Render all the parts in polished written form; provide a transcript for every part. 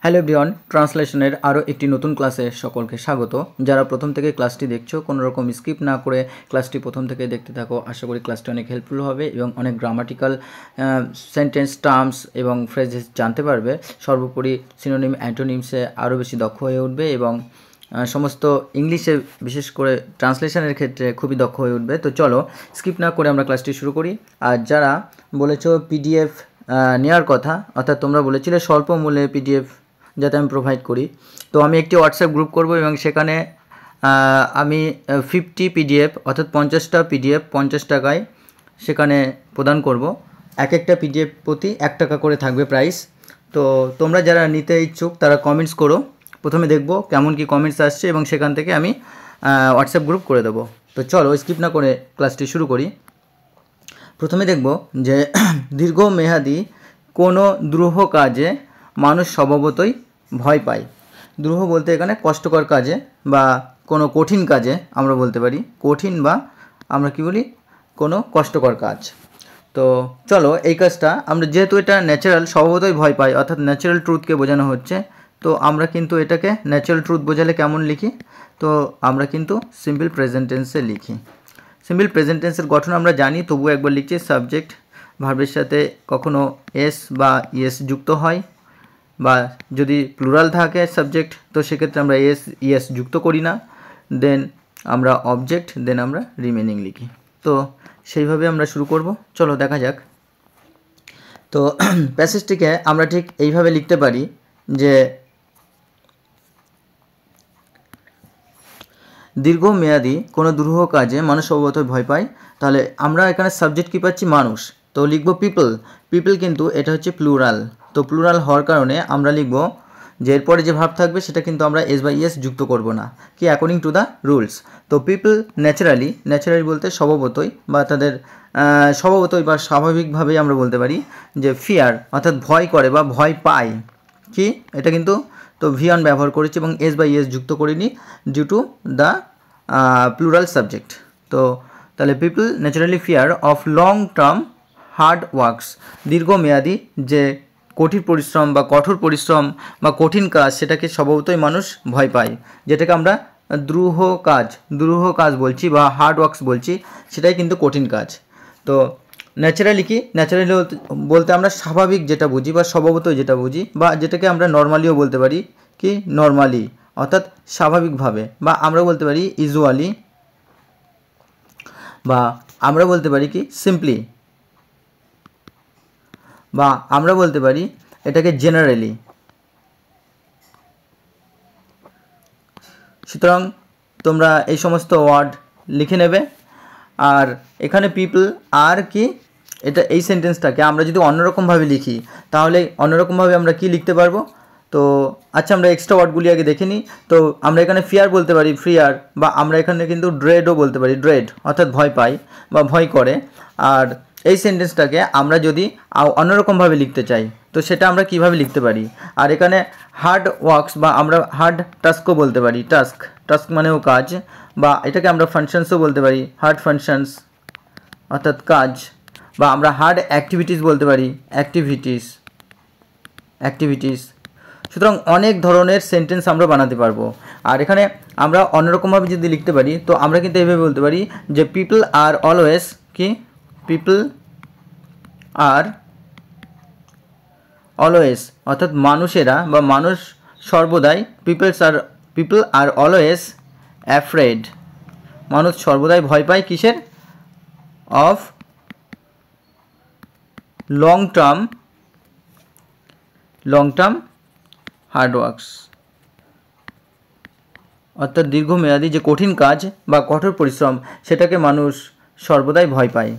Hello everyone, ট্রান্সলেশনের আরও একটি নতুন ক্লাসে সকলকে স্বাগত। যারা প্রথম থেকে ক্লাসটি দেখছো, কোনো রকম স্কিপ না করে ক্লাসটি প্রথম থেকে দেখতে থাকো। আশা করি ক্লাসটি অনেক হেল্পফুল হবে এবং অনেক গ্রামাটিক্যাল সেন্টেন্স, টার্মস এবং ফ্রেজেস জানতে পারবে। সর্বোপরি সিনোনিম, অ্যান্টোনিমসে আরও বেশি দক্ষ হয়ে উঠবে এবং সমস্ত ইংলিশে বিশেষ করে ট্রান্সলেশনের ক্ষেত্রে খুবই দক্ষ হয়ে উঠবে। তো চলো স্কিপ না করে আমরা ক্লাসটি শুরু করি। আর যারা বলেছো পিডিএফ নেওয়ার কথা, অর্থাৎ তোমরা বলেছিলে স্বল্প মূল্যে পিডিএফ যাতে আমি প্রোভাইড করি, তো আমি একটি হোয়াটসঅ্যাপ গ্রুপ করব এবং সেখানে আমি 50 পিডিএফ অর্থাৎ 50টা পিডিএফ 50 টাকায় সেখানে প্রদান করব। এক একটা পিডিএফ প্রতি 1 টাকা করে থাকবে প্রাইস। তো তোমরা যারা নিতে ইচ্ছুক তারা কমেন্টস করো, প্রথমে দেখব কেমন কি কমেন্টস আসছে এবং সেখান থেকে আমি হোয়াটসঅ্যাপ গ্রুপ করে দেবো। তো চলো স্কিপ না করে ক্লাসটি শুরু করি। প্রথমে দেখব যে দীর্ঘমেয়াদী কোনো দ্রূহ কাজে মানুষ স্বভাবতই ভয় পায়। দ্রূহ বলতে এখানে কষ্টকর কাজে বা কোনো কঠিন কাজে আমরা বলতে পারি, কঠিন বা আমরা কি বলি কোনো কষ্টকর কাজ। তো চলো এই কাজটা আমরা, যেহেতু এটা ন্যাচারাল, স্বভাবতই ভয় পাই অর্থাৎ ন্যাচারাল ট্রুথকে বোঝানো হচ্ছে, তো আমরা কিন্তু এটাকে ন্যাচারাল ট্রুথ বোঝালে কেমন লিখি, তো আমরা কিন্তু সিম্পল প্রেজেন্ট টেন্সে লিখি। সিম্পল প্রেজেন্ট টেন্সের গঠন আমরা জানি, তবুও একবার লিখছি। সাবজেক্ট ভার্বের সাথে কখনো এস বা ইএস যুক্ত হয়, বা যদি প্লুরাল থাকে সাবজেক্ট তো সেক্ষেত্রে আমরা এস ইএস যুক্ত করি না। দেন আমরা অবজেক্ট, দেন আমরা রিমেনিং লিখি। তো সেইভাবে আমরা শুরু করব। চলো দেখা যাক। তো প্যাসেজটিকে আমরা ঠিক এইভাবে লিখতে পারি যে দীর্ঘমেয়াদী কোনো দুরূহ কাজে মানুষ স্বভাবতই ভয় পায়। তাহলে আমরা এখানে সাবজেক্ট কী পাচ্ছি? মানুষ। তো লিখব পিপল। পিপল কিন্তু এটা হচ্ছে প্লুরাল, তো প্লুরাল হওয়ার কারণে আমরা লিখব যে এরপরে যে ভাব থাকবে সেটা কিন্তু আমরা এস বা ইএস যুক্ত করব না, কি অ্যাকর্ডিং টু দ্য রুলস। তো পিপল ন্যাচারালি বলতে স্বভাবতই বা তাদের স্বভাবতই বা স্বাভাবিকভাবেই আমরা বলতে পারি যে ফিয়ার অর্থাৎ ভয় করে বা ভয় পায়। কি এটা কিন্তু তো ভিওয়ান ব্যবহার করেছি এবং এস বা ইএস যুক্ত করিনি due to the plural subject. তো তাহলে people naturally fear of long term hard works. দীর্ঘমেয়াদী যে কঠিন পরিশ্রম বা কঠোর পরিশ্রম বা কঠিন কাজ, সেটাকে স্বভাবতই মানুষ ভয় পায়, যেটাকে আমরা দ্রূহ কাজ বলছি বা হার্ড ওয়ার্কস বলছি, সেটাই কিন্তু কঠিন কাজ। তো ন্যাচারালি কি? ন্যাচারালি বলতে আমরা স্বাভাবিক যেটা বুঝি বা স্বভাবতই যেটা বুঝি, বা যেটাকে আমরা নর্মালিও বলতে পারি, কি নর্মালি অর্থাৎ স্বাভাবিকভাবে, বা আমরা বলতে পারি ইউজুয়ালি, বা আমরা বলতে পারি কি সিম্পলি, বা আমরা বলতে পারি এটাকে জেনারেলি। সুতরাং তোমরা এই সমস্ত ওয়ার্ড লিখে নেবে। আর এখানে পিপল আর কি, এটা এই সেন্টেন্সটাকে আমরা যদি অন্যরকমভাবে লিখি তাহলে অন্যরকমভাবে আমরা কি লিখতে পারবো। তো আচ্ছা, আমরা এক্সট্রা ওয়ার্ডগুলি আগে দেখে নিই। তো আমরা এখানে ফিয়ার বলতে পারি, ফিয়ার, বা আমরা এখানে কিন্তু ড্রেডও বলতে পারি, ড্রেড অর্থাৎ ভয় পায় বা ভয় করে। আর এই সেন্টেন্সটাকে আমরা যদি অন্যরকমভাবে লিখতে চাই তো সেটা আমরা কিভাবে লিখতে পারি। আর এখানে হার্ড ওয়ার্কস বা আমরা হার্ড টাস্কও বলতে পারি, টাস্ক মানেও কাজ, বা এটাকে আমরা ফাংশনসও বলতে পারি, হার্ড ফাংশনস অর্থাৎ কাজ, বা আমরা হার্ড অ্যাক্টিভিটিস বলতে পারি, অ্যাক্টিভিটিস। সুতরাং অনেক ধরনের সেন্টেন্স আমরা বানাতে পারবো। আর এখানে আমরা অন্যরকমভাবে যদি লিখতে পারি তো আমরা কিন্তু এইভাবে বলতে পারি যে পিপল আর অলওয়েজ, কি পিপল আর অলওয়েজ অর্থাৎ মানুষেরা বা মানুষ সর্বদাই, পিপল আর অলওয়েজ অ্যাফ্রেড, মানুষ সর্বদাই ভয় পায় কিসের? Of long term hard works, অর্থাৎ দীর্ঘমেয়াদী যে কঠিন কাজ বা কঠোর পরিশ্রম সেটাকে মানুষ সর্বদাই ভয় পায়।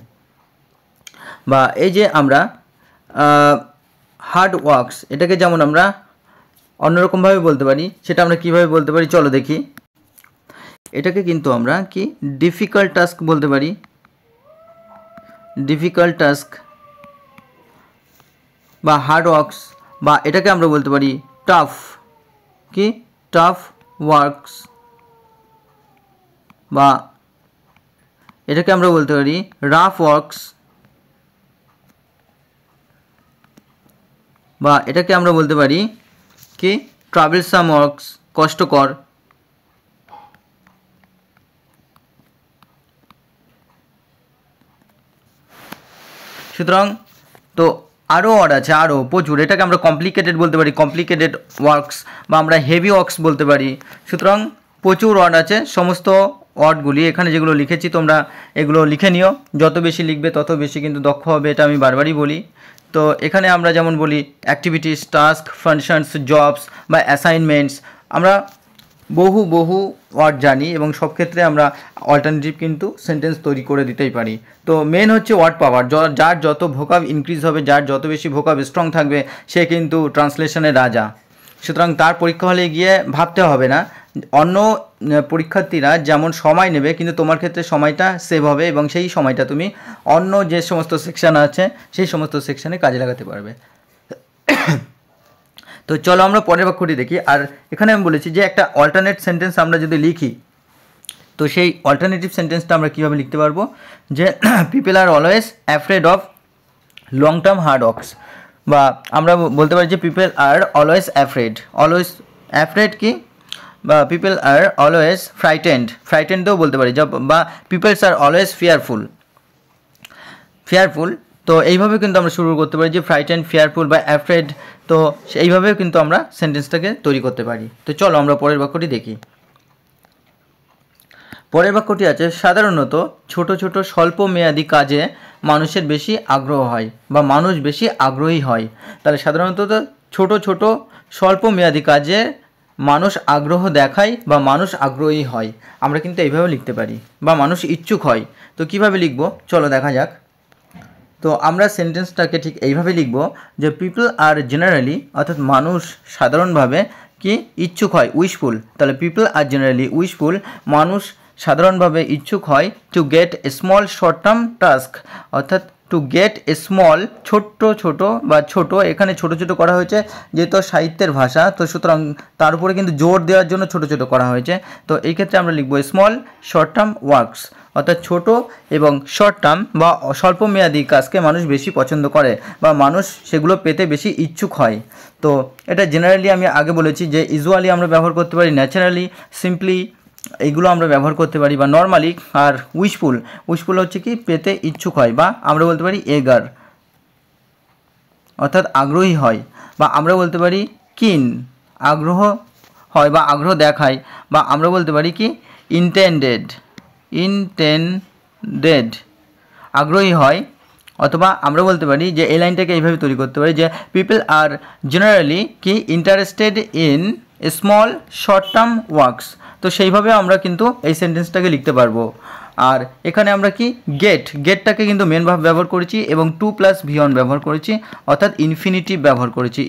বা এই যে আমরা হার্ড ওয়ার্কস, এটাকে যেমন আমরা অন্যরকমভাবে বলতে পারি, সেটা আমরা কিভাবে বলতে পারি চলো দেখি। এটাকে কিন্তু আমরা কি ডিফিকাল্ট টাস্ক বলতে পারি, ডিফিকাল্ট টাস্ক বা হার্ড ওয়ার্কস, বা এটাকে আমরা বলতে পারি টাফ, কি টাফ ওয়ার্কস, বা এটাকে আমরা বলতে পারি রাফ ওয়ার্কস, বা এটাকে আমরা বলতে পারি কি ট্রাভেলসাম ওয়ার্কস, কষ্টকর। সুতরাং তো আরও ওয়ার্ড আছে, আরও প্রচুর, এটাকে আমরা কমপ্লিকেটেড বলতে পারি, কমপ্লিকেটেড ওয়ার্কস, বা আমরা হেভি ওয়ার্কস বলতে পারি। সুতরাং প্রচুর ওয়ার্ড আছে। সমস্ত ওয়ার্ডগুলি এখানে যেগুলো লিখেছি তোমরা এগুলো লিখে নিও, যত বেশি লিখবে তত বেশি কিন্তু দক্ষ হবে, এটা আমি বারবারই বলি। তো এখানে আমরা যেমন বলি অ্যাক্টিভিটিস, টাস্ক, ফাংশনস, জবস বা অ্যাসাইনমেন্টস, আমরা বহু ওয়ার্ড জানি এবং সব ক্ষেত্রে আমরা অল্টারনেটিভ কিন্তু সেন্টেন্স তৈরি করে দিতেই পারি। তো মেন হচ্ছে ওয়ার্ড পাওয়ার, যার যত ভোকাব ইনক্রিজ হবে, যার যত বেশি ভোকাব স্ট্রং থাকবে, সে কিন্তু ট্রান্সলেশনের রাজা। সুতরাং তার পরীক্ষা হলে গিয়ে ভাবতে হবে না। অন্য পরীক্ষার্থীরা যেমন সময় নেবে, কিন্তু তোমার ক্ষেত্রে সময়টা সেভ হবে এবং সেই সময়টা তুমি অন্য যে সমস্ত সেকশান আছে সেই সমস্ত সেকশানে কাজে লাগাতে পারবে। তো চলো আমরা পরের বাক্যটি দেখি। আর এখানে আমি বলেছি যে একটা অল্টারনেট সেন্টেন্স আমরা যদি লিখি, তো সেই অল্টারনেটিভ সেন্টেন্সটা আমরা কীভাবে লিখতে পারবো, যে people are always afraid of long term hard works, বা আমরা বলতে পারি যে পিপল আর অলওয়েজ অ্যাফ্রেড কি, বা পিপল আর অলওয়েজ ফ্রাইটেন্ডও বলতে পারি, বা পিপলস আর অলওয়েজ ফিয়ারফুল। তো এইভাবে কিন্তু আমরা শুরু করতে পারি যে ফ্রাইটেন্ড, ফিয়ারফুল বা অ্যাফ্রেড। তো এইভাবেও কিন্তু আমরা সেন্টেন্সটাকে তৈরি করতে পারি। তো চলো আমরা পরের বাক্যটি দেখি। পরের বাক্যটি আছে, সাধারণত ছোট ছোট স্বল্প মেয়াদি কাজে মানুষের বেশি আগ্রহ হয় বা মানুষ বেশি আগ্রহী হয়। তাহলে সাধারণত ছোট ছোট স্বল্প মেয়াদি কাজে মানুষ আগ্রহ দেখায় বা মানুষ আগ্রহী হয়, আমরা কিন্তু এইভাবে লিখতে পারি, বা মানুষ ইচ্ছুক হয়। তো কিভাবে লিখব চলো দেখা যাক। তো আমরা সেন্টেন্সটাকে ঠিক এইভাবে লিখব যে পিপল আর জেনারেলি, অর্থাৎ মানুষ সাধারণভাবে কি ইচ্ছুক হয়, উইশফুল। তাহলে পিপল আর জেনারেলি উইশফুল, মানুষ সাধারণভাবে ইচ্ছুক হয় to get a small short term task, অর্থাৎ টু গেট এ স্মল, ছোট বা ছোট, এখানে ছোট করা হয়েছে যেহেতু সাহিত্যের ভাষা, তো সুতরাং তার উপরে কিন্তু জোর দেওয়ার জন্য ছোট করা হয়েছে। তো এই ক্ষেত্রে আমরা লিখব স্মল শর্ট টার্ম ওয়ার্কস, অর্থাৎ ছোট এবং শর্ট টার্ম বা স্বল্পমেয়াদী কাজকে মানুষ বেশি পছন্দ করে বা মানুষ সেগুলো পেতে বেশি ইচ্ছুক হয়। তো এটা জেনারেলি আমি আগে বলেছি যে ইউজুয়ালি আমরা ব্যবহার করতে পারি, ন্যাচারালি, সিম্পলি, এইগুলো আমরা ব্যবহার করতে পারি, বা নর্মালি। আর উইশফুল হচ্ছে কি পেতে ইচ্ছুক হয়, বা আমরা বলতে পারি এগার, অর্থাৎ আগ্রহী হয়, বা আমরা বলতে পারি কিন, আগ্রহ হয় বা আগ্রহ দেখায়, বা আমরা বলতে পারি কি ইন্টেন্ডেড, আগ্রহী হয়। অথবা আমরা বলতে পারি যে এই লাইনটাকে এইভাবে তৈরি করতে পারি যে পিপল আর জেনারেলি কি interested in small short term works. তো সেইভাবে আমরা কিন্তু এই সেন্টেন্সটাকে লিখতে পারবো। আর এখানে আমরা কি গেটটাকে কিন্তু মেন ভার্ব ব্যবহার করেছি এবং 2 + V1 ব্যবহার করেছি, অর্থাৎ ইনফিনিটিভ ব্যবহার করেছি,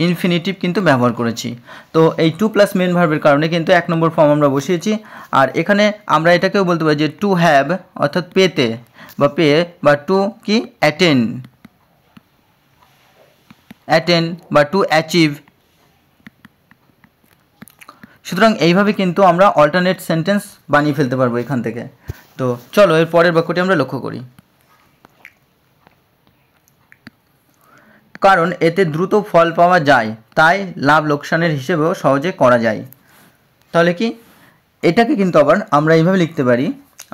ইনফিনিটিভ কিন্তু ব্যবহার করেছি। তো এই 2 মেন ভার্বের কারণে কিন্তু 1 নম্বর ফর্ম আমরা বসিয়েছি। আর এখানে আমরা এটাকেও বলতে পারি যে টু হ্যাভ, অর্থাৎ পেতে বা বা টু কি অ্যাটেন্ড বা টু অ্যাচিভ। সুতরাং এইভাবে কিন্তু আমরা অল্টারনেট সেন্টেন্স বানিয়ে ফেলতে পারবো এখান থেকে। তো চলো এর পরের বাক্যটি আমরা লক্ষ্য করি। কারণ এতে দ্রুত ফল পাওয়া যায়, তাই লাভ লোকসানের হিসেবেও সহজে করা যায়। তাহলে কি এটাকে কিন্তু আবার আমরা এইভাবে লিখতে পারি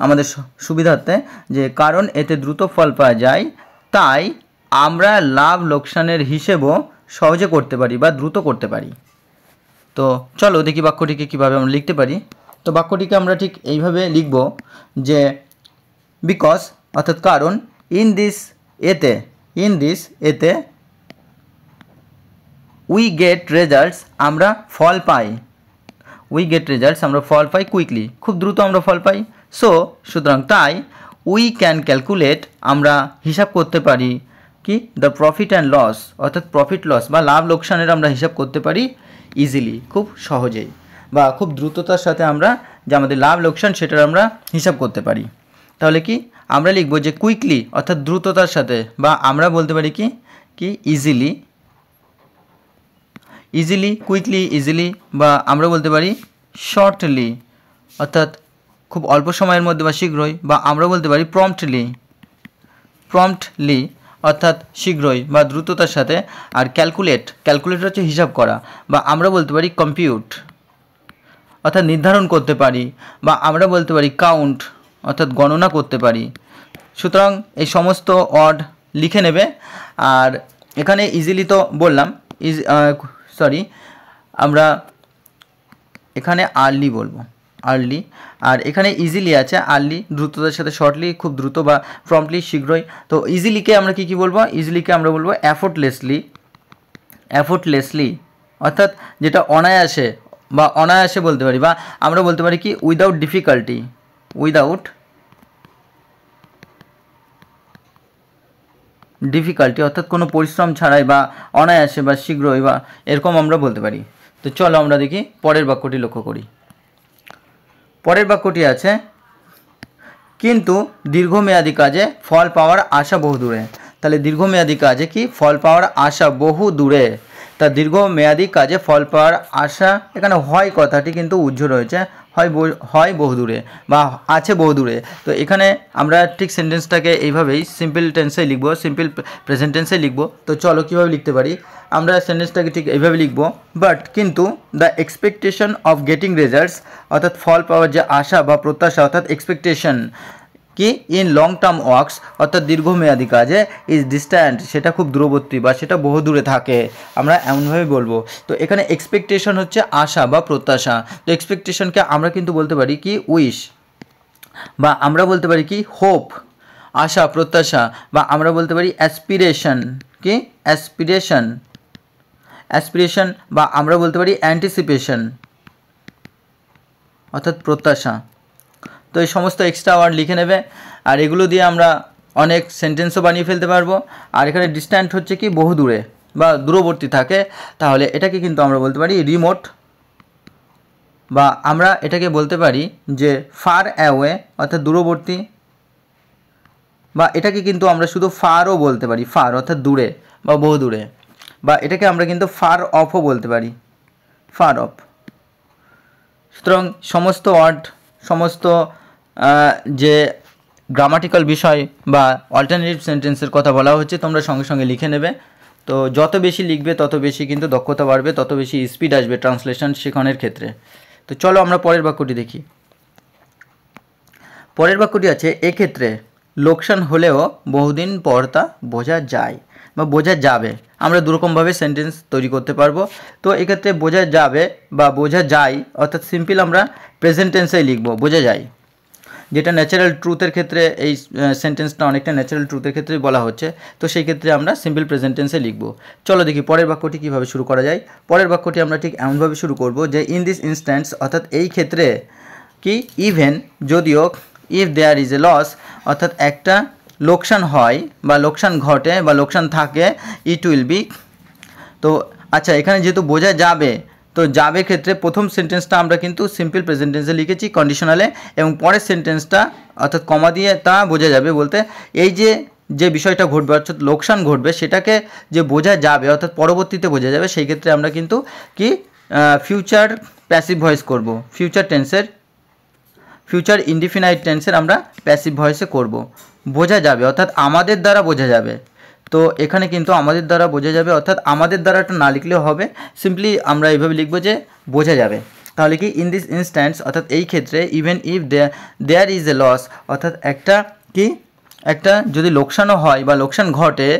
আমাদের সুবিধার্থে, যে কারণ এতে দ্রুত ফল পাওয়া যায় তাই আমরা লাভ লোকসানের হিসেবও সহজে করতে পারি বা দ্রুত করতে পারি। তো চলো দেখি বাক্যটিকে কীভাবে আমরা লিখতে পারি। তো বাক্যটিকে আমরা ঠিক এইভাবে লিখব যে বিকজ, অর্থাৎ কারণ, ইন দিস এতে উই গেট রেজাল্টস, আমরা ফল পাই, কুইকলি, খুব দ্রুত আমরা ফল পাই। সুতরাং তাই উই ক্যান ক্যালকুলেট, আমরা হিসাব করতে পারি কি দ্য প্রফিট অ্যান্ড লস, অর্থাৎ প্রফিট লস বা লাভ লোকসানের আমরা হিসাব করতে পারি ইজিলি, খুব সহজেই বা খুব দ্রুততার সাথে আমরা যে আমাদের লাভ লোকসান সেটার আমরা হিসাব করতে পারি। তাহলে কি আমরা লিখব যে কুইকলি, অর্থাৎ দ্রুততার সাথে, বা আমরা বলতে পারি কি ইজিলি, কুইকলি, ইজিলি, বা আমরা বলতে পারি শর্টলি, অর্থাৎ খুব অল্প সময়ের মধ্যে বা শীঘ্রই, বা আমরা বলতে পারি প্রম্পটলি, অর্থাৎ শীঘ্রই বা দ্রুততার সাথে। আর ক্যালকুলেট হচ্ছে হিসাব করা, বা আমরা বলতে পারি কম্পিউট অর্থাৎ নির্ধারণ করতে পারি, বা আমরা বলতে পারি কাউন্ট অর্থাৎ গণনা করতে পারি। সুতরাং এই সমস্ত ওয়ার্ড লিখে নেবে। আর এখানে ইজিলি তো বললাম, আমরা এখানে আর্লি বলবো, আর্লি। আর এখানে ইজিলি আছে, আর্লি দ্রুততার সাথে, শর্টলি খুব দ্রুত, বা প্রম্পটলি শীঘ্রই। তো ইজিলিকে আমরা কী বলবো? ইজিলিকে আমরা বলবো এফোর্টলেসলি অর্থাৎ যেটা অনায়াসে, বা অনায়াসে বলতে পারি, বা আমরা বলতে পারি কি উইদাউট ডিফিকাল্টি অর্থাৎ কোনো পরিশ্রম ছাড়াই, বা অনায়াসে, বা শীঘ্রই, বা এরকম আমরা বলতে পারি। তো চলো আমরা দেখি পরের বাক্যটি লক্ষ্য করি। পরের বাক্যটি আছে, কিন্তু দীর্ঘমেয়াদী কাজে ফল পাওয়ার আশা বহু দূরে। তাহলে দীর্ঘমেয়াদী কাজে কি ফল পাওয়ার আশা বহু দূরে। তা দীর্ঘমেয়াদী কাজে ফল পাওয়ার আশা, এখানে হয় কথাটি কিন্তু উজ্জ্ব রয়েছে, হয় বহু দূরে বা আছে বহু দূরে। তো এখানে আমরা ঠিক সেন্টেন্সটাকে এইভাবেই সিম্পল টেন্সে লিখবো, সিম্পল প্রেজেন্ট টেন্সে লিখবো। তো চলো কীভাবে লিখতে পারি, আমরা সেন্টেন্সটাকে ঠিক এইভাবে লিখবো, বাট কিন্তু the expectation of getting results অর্থাৎ ফল পাওয়ার যে আশা বা প্রত্যাশা অর্থাৎ এক্সপেকটেশন কি ইন লং টার্ম ওয়ার্কস অর্থাৎ দীর্ঘমেয়াদী কাজে ইজ ডিস্ট্যান্ট, সেটা খুব দূরবর্তী বা সেটা বহু দূরে থাকে, আমরা এমনভাবে বলবো। তো এখানে এক্সপেকটেশন হচ্ছে আশা বা প্রত্যাশা। তো এক্সপেকটেশনকে আমরা কিন্তু বলতে পারি কি উইশ, বা আমরা বলতে পারি কি হোপ, আশা প্রত্যাশা, বা আমরা বলতে পারি অ্যাসপিরেশন, কি অ্যাসপিরেশন, বা আমরা বলতে পারি অ্যান্টিসিপেশন অর্থাৎ প্রত্যাশা। তো এই সমস্ত এক্সট্রা ওয়ার্ড লিখে নেবে, আর এগুলো দিয়ে আমরা অনেক সেন্টেন্সও বানিয়ে ফেলতে পারবো। আর এখানে ডিস্ট্যান্ট হচ্ছে কি বহু দূরে বা দূরবর্তী থাকে, তাহলে এটাকে কিন্তু আমরা বলতে পারি রিমোট, বা আমরা এটাকে বলতে পারি যে ফার অ্যাওয়ে অর্থাৎ দূরবর্তী, বা এটাকে কিন্তু আমরা শুধু ফারও বলতে পারি, ফার অর্থাৎ দূরে বা বহু দূরে, বা এটাকে আমরা কিন্তু ফার অফও বলতে পারি, ফার অফ। সুতরাং সমস্ত ওয়ার্ড, সমস্ত যে গ্রামাটিক্যাল বিষয় বা অল্টারনেটিভ সেন্টেন্সের কথা বলা হচ্ছে তোমরা সঙ্গে সঙ্গে লিখে নেবে। তো যত বেশি লিখবে তত বেশি কিন্তু দক্ষতা বাড়বে, তত বেশি স্পিড আসবে ট্রান্সলেশন শেখানোর ক্ষেত্রে। তো চলো আমরা পরের বাক্যটি দেখি। পরের বাক্যটি আছে, এক্ষেত্রে লোকসান হলেও বহুদিন পর তা বোঝা যায় বা বোঝা যাবে। আমরা দুরকমভাবে সেন্টেন্স তৈরি করতে পারবো। তো এক্ষেত্রে বোঝা যাবে বা বোঝা যায় অর্থাৎ সিম্পল আমরা প্রেজেন্ট টেন্সেই লিখবো, বোঝা যায়, যেটা ন্যাচারাল ট্রুথের ক্ষেত্রে এই সেন্টেন্সটা অনেকটা ন্যাচারাল ট্রুথের ক্ষেত্রে বলা হচ্ছে। তো সেই ক্ষেত্রে আমরা সিম্পল প্রেজেন্ট টেন্সে লিখবো। চলো দেখি পরের বাক্যটি কীভাবে শুরু করা যায়। পরের বাক্যটি আমরা ঠিক এমনভাবে শুরু করব যে ইন দিস ইনস্ট্যান্স অর্থাৎ এই ক্ষেত্রে কি ইভেন যদিও, if there is a loss অর্থাৎ একটা লোকসান হয় বা লোকসান ঘটে বা লোকসান থাকে, ইট উইল বি। তো আচ্ছা, এখানে যেহেতু বোঝা যাবে, তো যাবে ক্ষেত্রে প্রথম সেন্টেন্সটা আমরা কিন্তু সিম্পল প্রেজেন্ট টেন্সে লিখেছি কন্ডিশনালে, এবং পরের সেন্টেন্সটা অর্থাৎ কমা দিয়ে তা বোঝা যাবে বলতে এই যে বিষয়টা ঘটবে অর্থাৎ লোকসান ঘটবে সেটাকে যে বোঝা যাবে অর্থাৎ পরবর্তীতে বোঝা যাবে, সেই ক্ষেত্রে আমরা কিন্তু কি ফিউচার প্যাসিভ ভয়েস করব, ফিউচার ইনডিফিনাইট টেন্সের আমরা প্যাসিভ ভয়েসে করব। বোঝা যাবে অর্থাৎ আমাদের দ্বারা বোঝা যাবে। তো এখানে কিন্তু আমাদের দ্বারা বোঝা যাবে অর্থাৎ আমাদের দ্বারাটা না লিখলেও হবে, সিম্পলি আমরা এইভাবে লিখবো যে বোঝা যাবে। তাহলে কি ইন দিস ইনস্ট্যান্স অর্থাৎ এই ক্ষেত্রে, even if there is a loss অর্থাৎ একটা যদি লোকসানও হয় বা লোকসান ঘটে,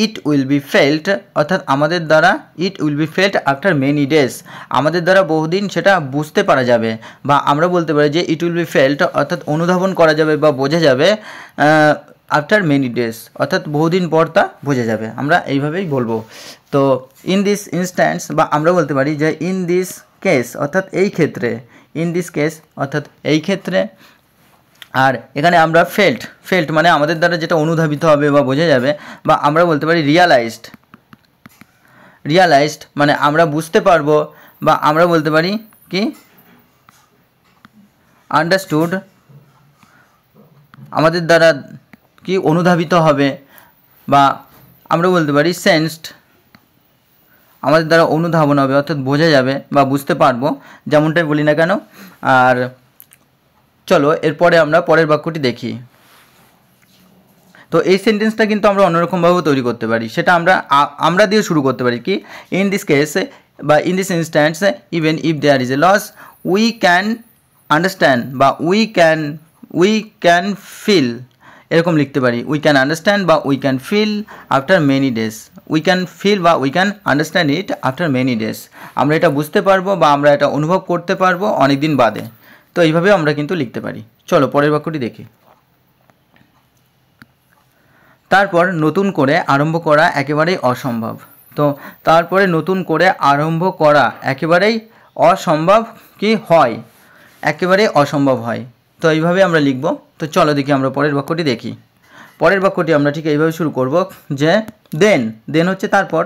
ইট উইল বি ফেল্ট অর্থাৎ আমাদের দ্বারা, it will be felt after many days আমাদের দ্বারা বহুদিন সেটা বুঝতে পারা যাবে, বা আমরা বলতে পারি যে ইট উইল বি ফেল্ট অর্থাৎ অনুধাবন করা যাবে বা বোঝা যাবে আফটার মেনি ডেজ অর্থাৎ বহুদিন পর তা বোঝা যাবে, আমরা এইভাবেই বলবো। তো ইন দিস ইনস্ট্যান্স, বা আমরা বলতে পারি যে ইন দিস কেস অর্থাৎ এই ক্ষেত্রে, ইন দিস কেস অর্থাৎ এই ক্ষেত্রে। আর এখানে আমরা ফেল্ট মানে আমাদের দ্বারা যেটা অনুধাবিত হবে বা বোঝা যাবে, বা আমরা বলতে পারি রিয়ালাইজড মানে আমরা বুঝতে পারবো, বা আমরা বলতে পারি কি আন্ডারস্টুড আমাদের দ্বারা কি অনুধাবিত হবে, বা আমরা বলতে পারি সেন্সড আমাদের দ্বারা অনুধাবন হবে অর্থাৎ বোঝা যাবে বা বুঝতে পারবো, যেমনটাই বলি না কেন। আর চলো এরপরে আমরা পরের বাক্যটি দেখি। তো এই সেন্টেন্সটা কিন্তু আমরা অন্যরকমভাবেও তৈরি করতে পারি, সেটা আমরা দিয়ে শুরু করতে পারি কি ইন দিস কেস বা in this instance even if there is a loss we can understand বা উই ক্যান ফিল, এরকম লিখতে পারি। উই ক্যান আন্ডারস্ট্যান্ড বা we can feel after many days, we can feel বা we can understand it after many days, আমরা এটা বুঝতে পারবো বা আমরা এটা অনুভব করতে পারবো অনেক দিন বাদে। তো এইভাবে আমরা কিন্তু লিখতে পারি। চলো পরের বাক্যটি দেখি। তারপর নতুন করে আরম্ভ করা একেবারেই অসম্ভব। তো তারপরে নতুন করে আরম্ভ করা একেবারেই অসম্ভব কি হয়, একেবারে অসম্ভব হয়। তো এইভাবে আমরা লিখব। তো চলো দেখি আমরা পরের বাক্যটি দেখি। পরের বাক্যটি আমরা ঠিক এইভাবে শুরু করব যে দেন হচ্ছে তারপর,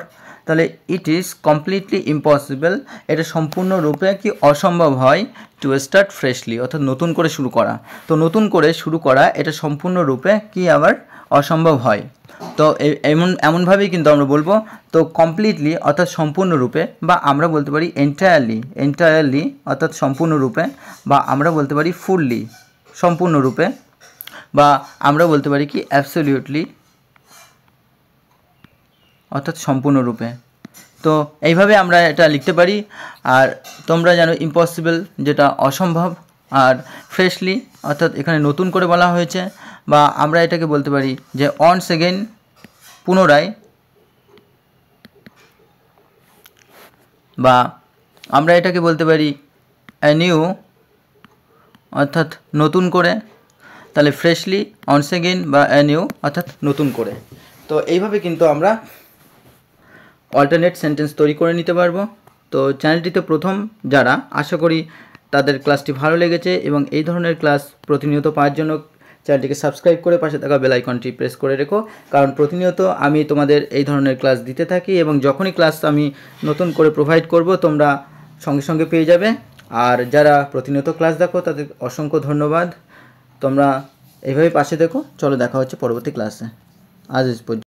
তাহলে ইট ইজ কমপ্লিটলি ইম্পসিবল, এটা সম্পূর্ণরূপে কি অসম্ভব হয় টু স্টার্ট ফ্রেশলি, অর্থাৎ নতুন করে শুরু করা। তো নতুন করে শুরু করা এটা সম্পূর্ণরূপে কি আবার অসম্ভব হয়। তো এমনভাবেই কিন্তু আমরা বলবো। তো কমপ্লিটলি অর্থাৎ সম্পূর্ণরূপে, বা আমরা বলতে পারি এন্টায়ারলি অর্থাৎ সম্পূর্ণরূপে, বা আমরা বলতে পারি ফুললি সম্পূর্ণরূপে, বা আমরা বলতে পারি কি অ্যাবসলিউটলি অর্থাৎ সম্পূর্ণরূপে। তো এইভাবে আমরা এটা লিখতে পারি। আর তোমরা জানো ইম্পসিবল যেটা অসম্ভব, আর ফ্রেশলি অর্থাৎ এখানে নতুন করে বলা হয়েছে, বা আমরা এটাকে বলতে পারি যে অনস এগেইন পুনরায়, বা আমরা এটাকে বলতে পারি নিউ অর্থাৎ নতুন করে। তাহলে ফ্রেশলি, অনস এগেইন বা নিউ অর্থাৎ নতুন করে। তো এইভাবে কিন্তু আমরা অল্টারনেট সেন্টেন্স তৈরি করে নিতে পারবো। তো চ্যানেলটিতে প্রথম যারা, আশা করি তাদের ক্লাসটি ভালো লেগেছে, এবং এই ধরনের ক্লাস প্রতিনিয়ত পাওয়ার জন্য চ্যানেলটিকে সাবস্ক্রাইব করে পাশে থাকা বেল আইকনটি প্রেস করে রেখো, কারণ প্রতিনিয়ত আমি তোমাদের এই ধরনের ক্লাস দিতে থাকি, এবং যখনই ক্লাস আমি নতুন করে প্রোভাইড করব তোমরা সঙ্গে সঙ্গে পেয়ে যাবে। আর যারা প্রতিনিয়ত ক্লাস দেখো তাদের অসংখ্য ধন্যবাদ। তোমরা এইভাবে পাশে দেখো। চলো দেখা হচ্ছে পরবর্তী ক্লাসে। আজ পর্যন্ত।